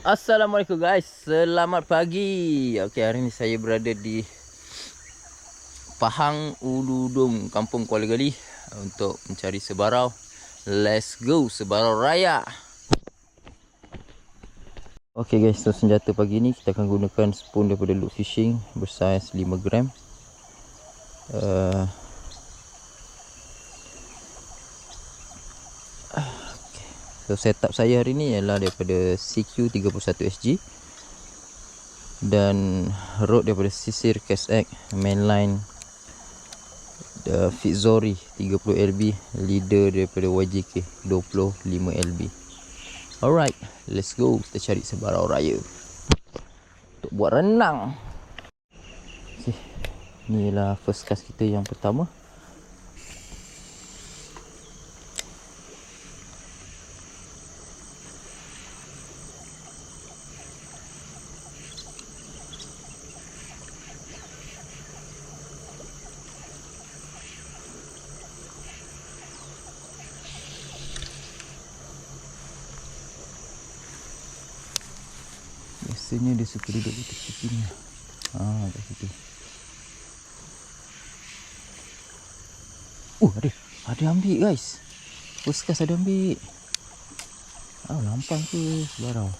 Assalamualaikum guys, selamat pagi. Okey, hari ni saya berada di Pahang Uludung, Kampung Kuala Gali untuk mencari sebarau. Let's go, sebarau raya. Okey guys, so senjata pagi ni kita akan gunakan spoon daripada Loop Fishing bersaiz 5 gram. So setup saya hari ni ialah daripada CQ31SG dan rod daripada Sisir Casex, mainline Fitzroy 30LB, leader daripada YJK 25LB. Alright, let's go, kita cari sebarau raya untuk buat renang. Okay, ni ialah first cast kita yang pertama. Biasanya dia suka duduk di tepi ni. Kat situ. Ada ambil guys. First cast ada ambil. Lampang ke sebarau.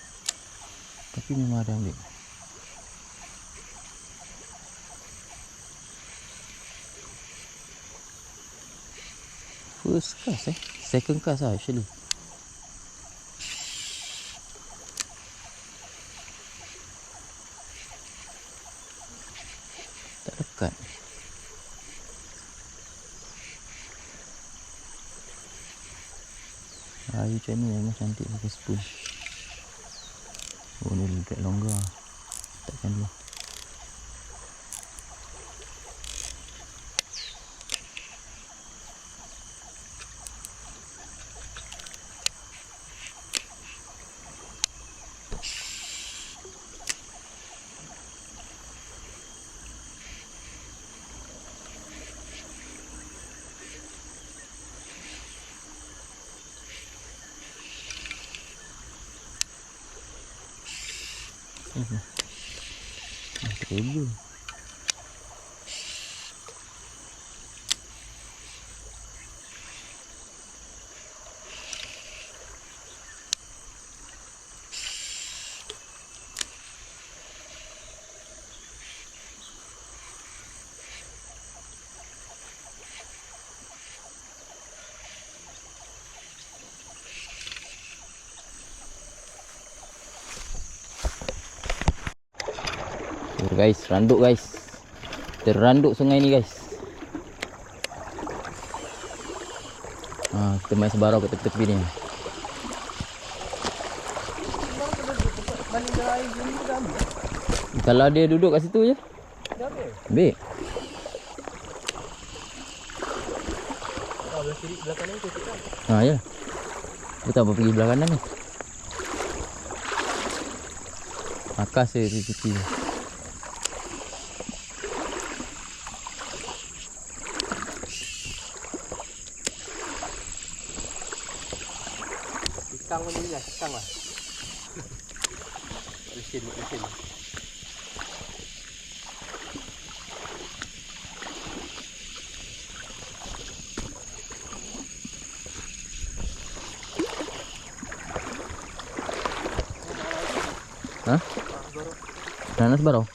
Tapi memang ada ambil. First cast second cast actually. Tak dekat. Air macam ni memang cantik pakai spoon. Ni dekat longgar. Takkan dulu. Terlalu. Guys, randuk guys. Terranduk sungai ni guys. Kita main sebarau kat tepi-tepi ni. Kalau dia duduk kat situ je. Ambil. Belah kanan tu kita. Ya. Kita apa pergi belah kanan ni. Akas dia di tepi. Ikan ni lah, ikan lah. Mesin. Mana sebarau?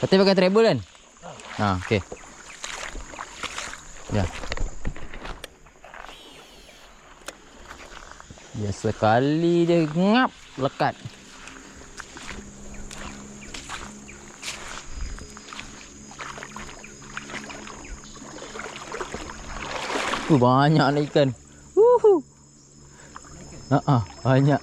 Katanya pakai treble kan? Okey. Ya. Biasa kali dia ngap lekat. Banyak nak ikan. Banyak.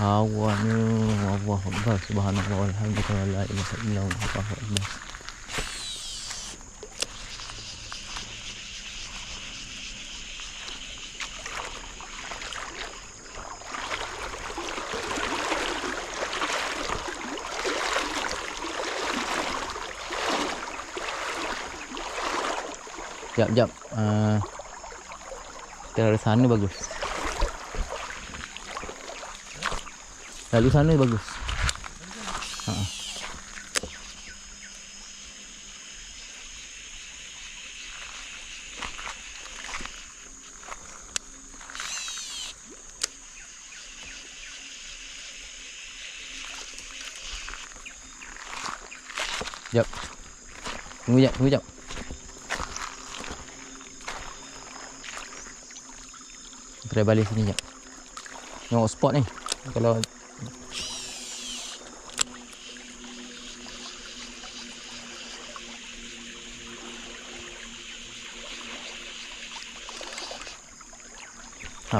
Awannya Allah Akbar subhanallah walhamdulillah la ilaha illallah Allahu Akbar. Jap. Kita dari sana bagus. Lalu sana bagus. Jap. Tunggu jap. Try balik sini jap. Tengok spot ni. Kalau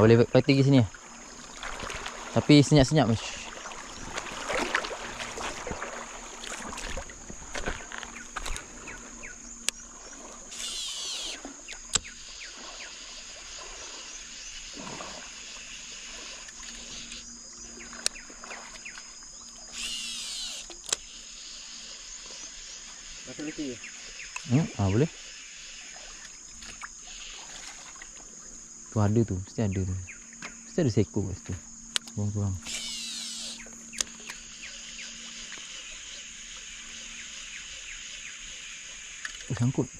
boleh pergi sini. Tapi senyap-senyap. Boleh. Tu ada tu, mesti ada tu. Mesti ada seekor kat situ. Kurang-kurang. Sangkut.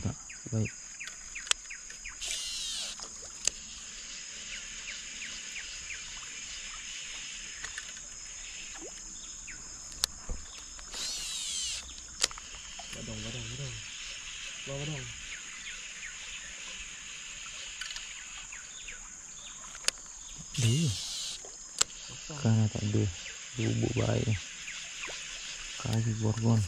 Tak. Baik. Badong. Karena tak ada bubuk baik. Kaki gorgon.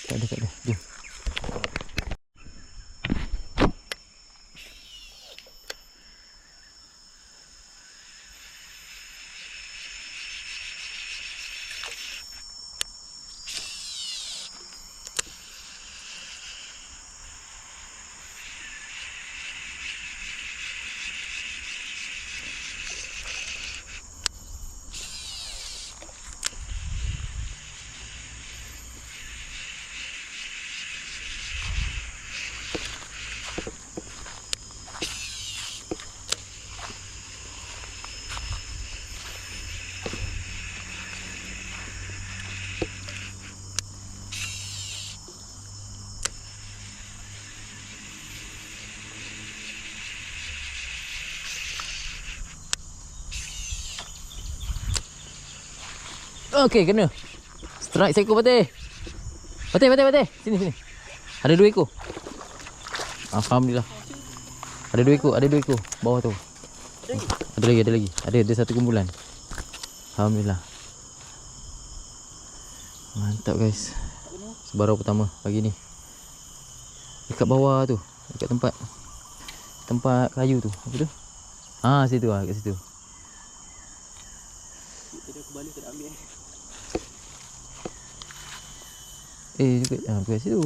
Tak ada. Jom. Okey, kena. Strike seekor Patih. Patih. Sini. Ada 2 ekor. Alhamdulillah. Ada 2 ekor bawah tu. Ada lagi. Ada satu kumpulan. Alhamdulillah. Mantap guys. Sebarau pertama pagi ni. Dekat bawah tu, dekat tempat kayu tu. Apa tu? Situ kat situ. Tadi aku balik tak nak ambil. Dekat situ.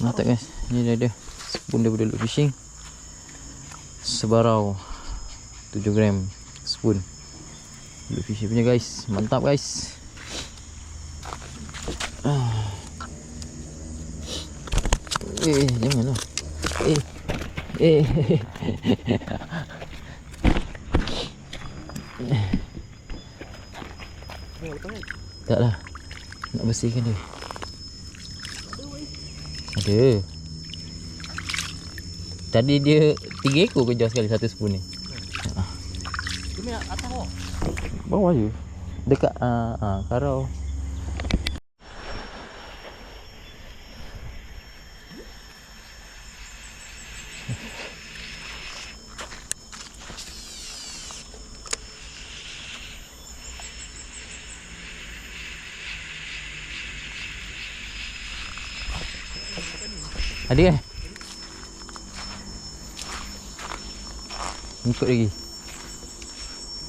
Mantap guys. Ni dah ada spoon daripada Loop Fishing. Sebarau 7 gram spoon Loop Fishing punya guys. Mantap guys. Janganlah. Taklah. Nak bersihkan dia. Ada. Tadi dia 3 ekor kejar sekali satu spoon ni. Dia main atas bawah. Bawah je. Dekat karau. Ada kan? Ikut lagi.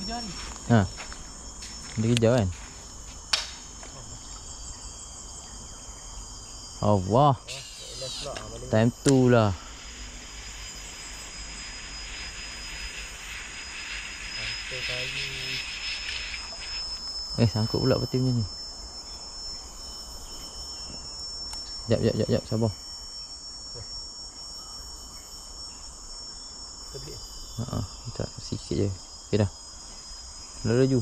Kejar ni. Dia kejar kan? Allah. Time tu lah. Sangkut pula peti macam ni. Jap, sabar. Tak, sikit je. Okey dah. Roll laju.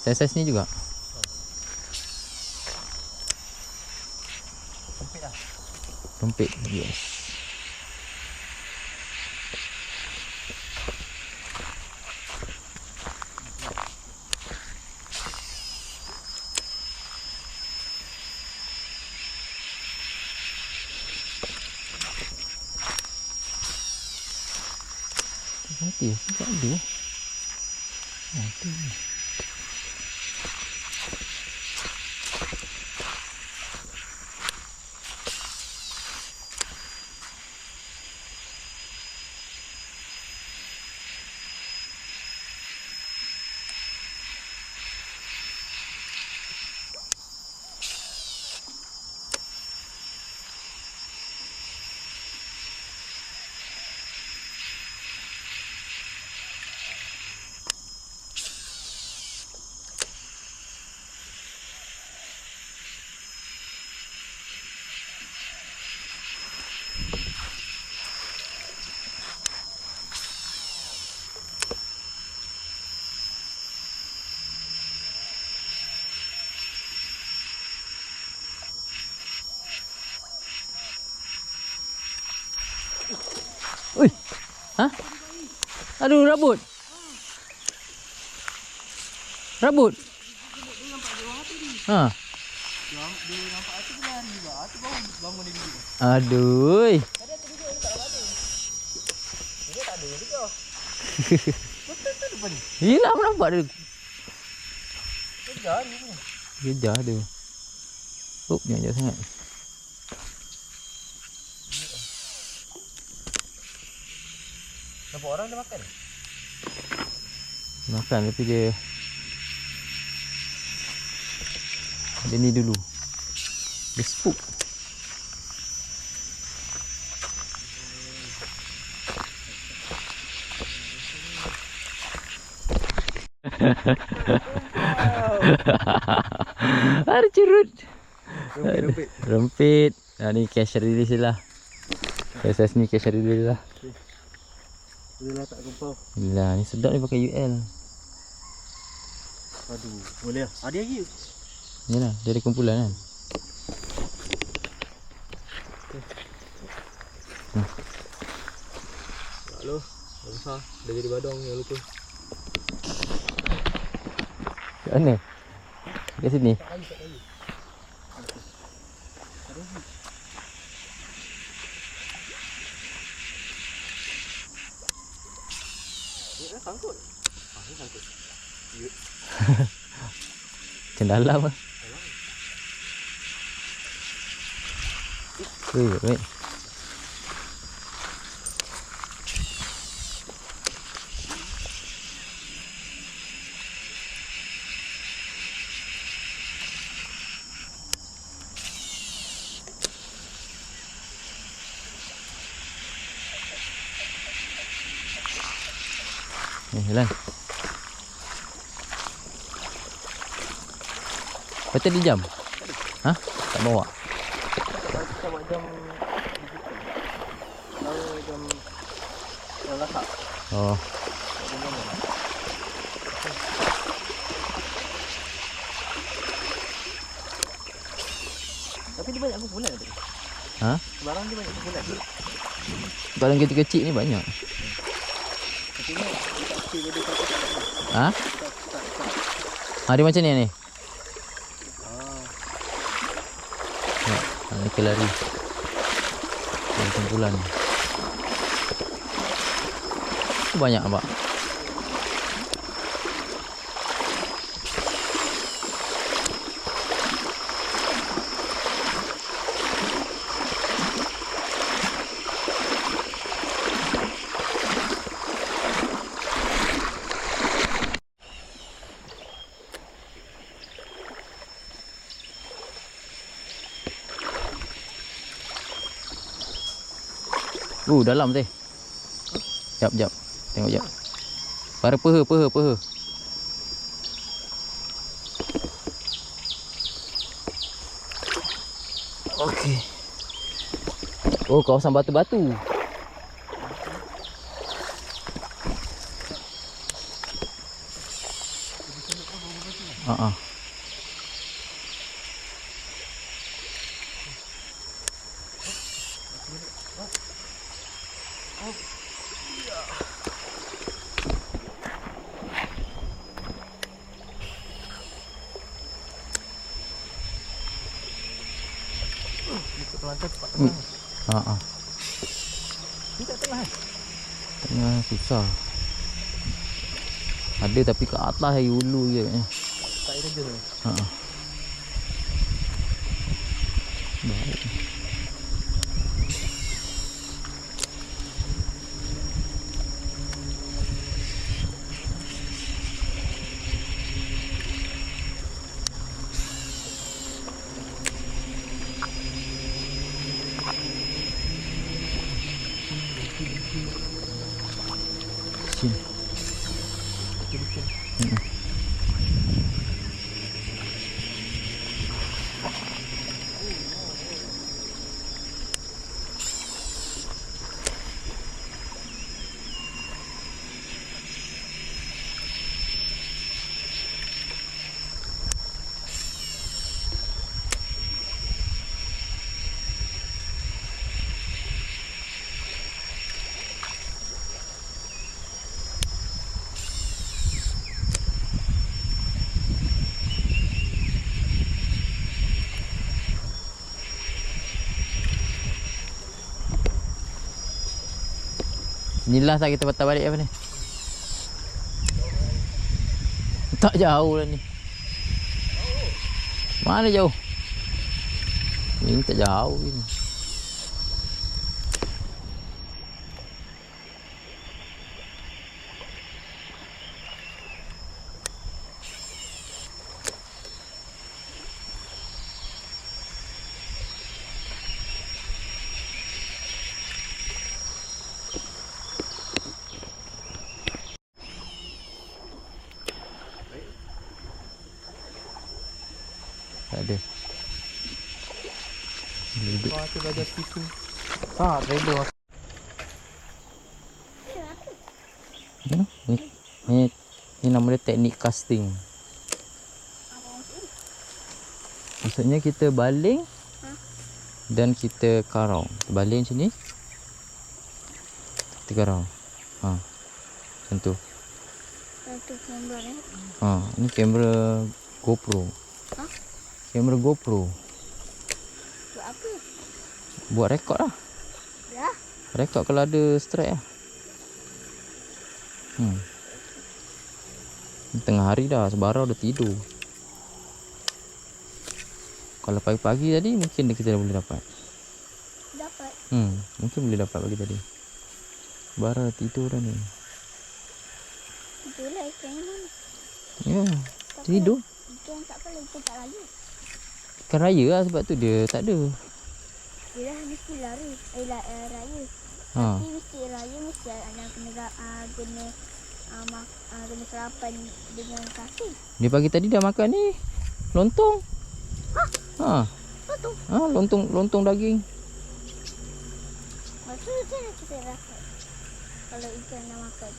Saiz ni juga. Sempit lah. Sempit, yes. Mati, tak ada. Mati. Ui. Aduh, rabut. Dia nampak atas dia lari juga. Atas bangun dia juga. Aduh. Tadi atas juga dia tak dapat tu. Dia tak ada juga. Betul tu depan ni. Yelah, aku nampak dia. Kejar ni pun. Kejar dia. Jangan jauh sangat. Nampak orang dia makan? Makan tapi dia ni dulu. Dia spook. Ada curut. Rempit. Ni cash release lah. Proses ni cash release lah. Boleh lah tak kumpau. Gila, ni sedap ni pakai UL. Aduh, boleh lah. Ada lagi. Yalah, dia ada kumpulan kan. Tak lo. Dah besar. Dah jadi badong yang lupa. Kat mana? Kat sini. Tak kayu, tak kayu. Ada lagi. Ni dah sangkut. Ni sangkut. Ya. Macam dalam lah. Baik. Jalan. Betul di jam? Ha? Tak bawa? Kita buat jam digital. Kalau jam lasak. Oh. Tapi dia banyak kumpulan tadi. Ha? Barang dia banyak kumpulan. Barang kecil-kecil ni banyak. Tapi ni tak kecil dia satu tak. Ha? Ha, dia macam ni ni. Ni kelari. Yang kumpulan. Banyak abang. Dalam teh. Jap. Tengok jap. Para peha. Okey. Oh, kawasan batu-batu. Ha. Lantai cepat tenang. Ha. Ni tak tengah kan? Tengah susah. Ada tapi kat atas air hulu je. Tak ada je. Ha. Baik. Sini. Inilah tak kita patah balik apa ni? Tak jauh lah ni. Mana jauh? Ini tak jauh ini. Tak ada. Duduk. Kau tu belajar situ. Ha, trailer. Ni nama dia teknik casting. Apa maksud? Maksudnya kita baling dan kita karau. Kita baling macam ni. Kita karau. Macam tu. Satu gambar ni. Ni kamera GoPro. Kamera GoPro. Buat apa? Buat rekod lah. Dah. Rekod kalau ada strike lah. Ni tengah hari dah, sebarau dah tidur. Kalau pagi-pagi tadi mungkin kita dah boleh dapat. Dapat. Mungkin boleh dapat pagi tadi. Sebarau dah tidur dah ni. Itulah ikan yang mana. Ya, tidur. Ikan tak apa, ikan tak layu. Ikan raya lah sebab tu dia tak ada. Dia dah mesti lari. Raya. Ha. Tapi mesti raya mesti anak kena sarapan dengan kasih. Dia pagi tadi dah makan ni lontong. Betul. Lontong daging. Maksudnya macam mana kita rasa kalau ikan nak makan?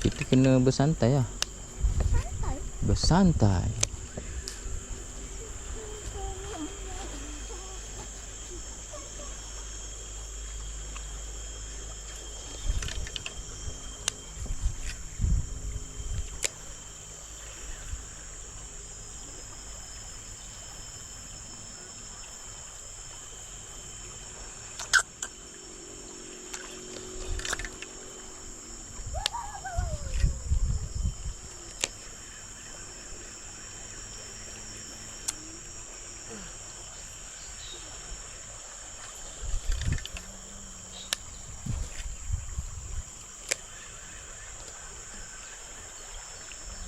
Kita kena bersantai lah. Santai. Bersantai.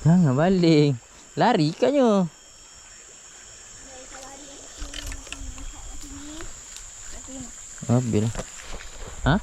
Jangan baling. Lari ikannya. Habis lah.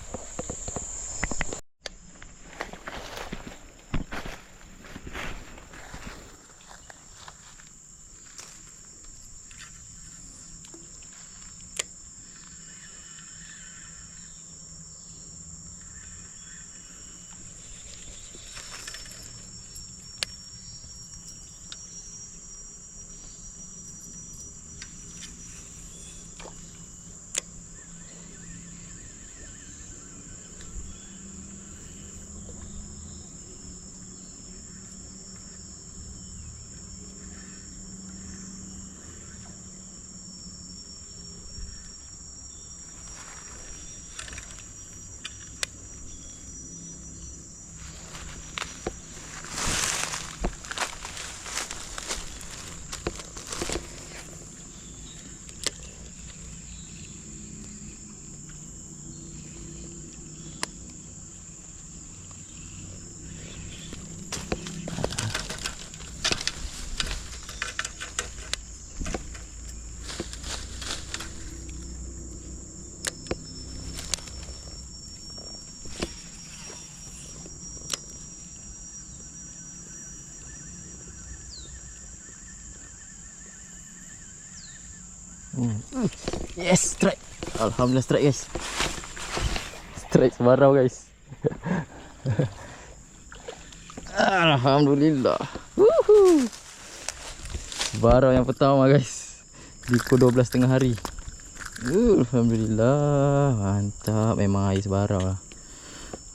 Yes, strike. Alhamdulillah strike guys. Strike sebarau guys. Alhamdulillah. Woohoo. Sebarau yang pertama guys. Di pukul 12 tengah hari. Alhamdulillah. Mantap. Memang air sebarau lah.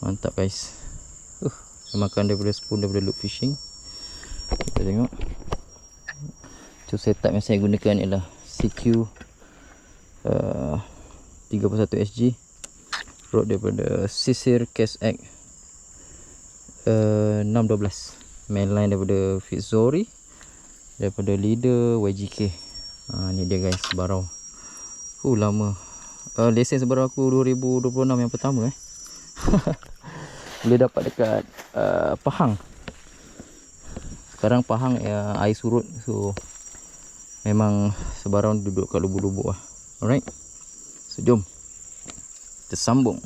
Mantap guys. Makan daripada spoon daripada Loop Fishing. Kita tengok. Tu setup yang saya gunakan ialah CQ 31 SG. Rod daripada Sisir Cast X 612. Mainline daripada Fitzroy. Daripada leader YGK. Ni dia guys, sebarau. Lama. Lesen sebarau aku 2026 yang pertama Boleh dapat dekat Pahang. Sekarang Pahang air surut. So memang sebarang duduk kat lubuk-lubuk lah. Alright. So jom kita sambung.